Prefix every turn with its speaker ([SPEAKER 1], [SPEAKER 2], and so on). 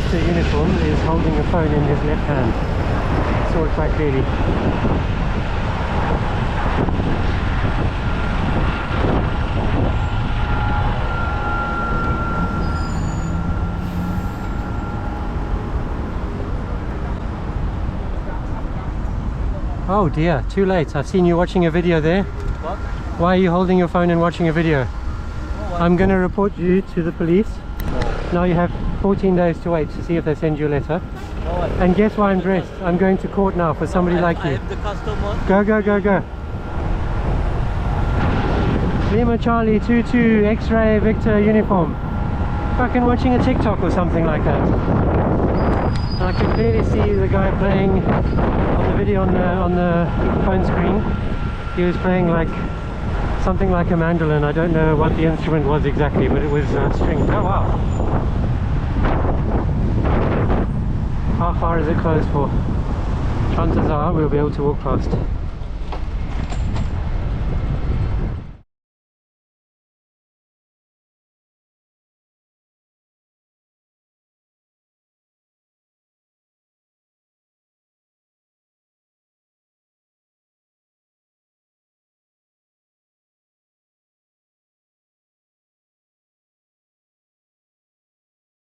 [SPEAKER 1] Victor uniform is holding a phone in his left hand. I saw it quite clearly. Oh dear, too late. I've seen you watching a video there.
[SPEAKER 2] What?
[SPEAKER 1] Why are you holding your phone and watching a video? I'm going to report you to the police. Now you have 14 days to wait to see if they send you a letter. And guess why I'm dressed? I'm going to court now for somebody like you.
[SPEAKER 2] I am the customer.
[SPEAKER 1] Go, go, go, go. Lima Charlie 22 X-ray Victor uniform. Fucking watching a TikTok or something like that. And I can clearly see the guy playing on the video on the phone screen. He was playing like something like a mandolin. I don't know what the instrument was exactly, but it was strings. Oh wow! How far is it closed for? Chances are we'll be able to walk past.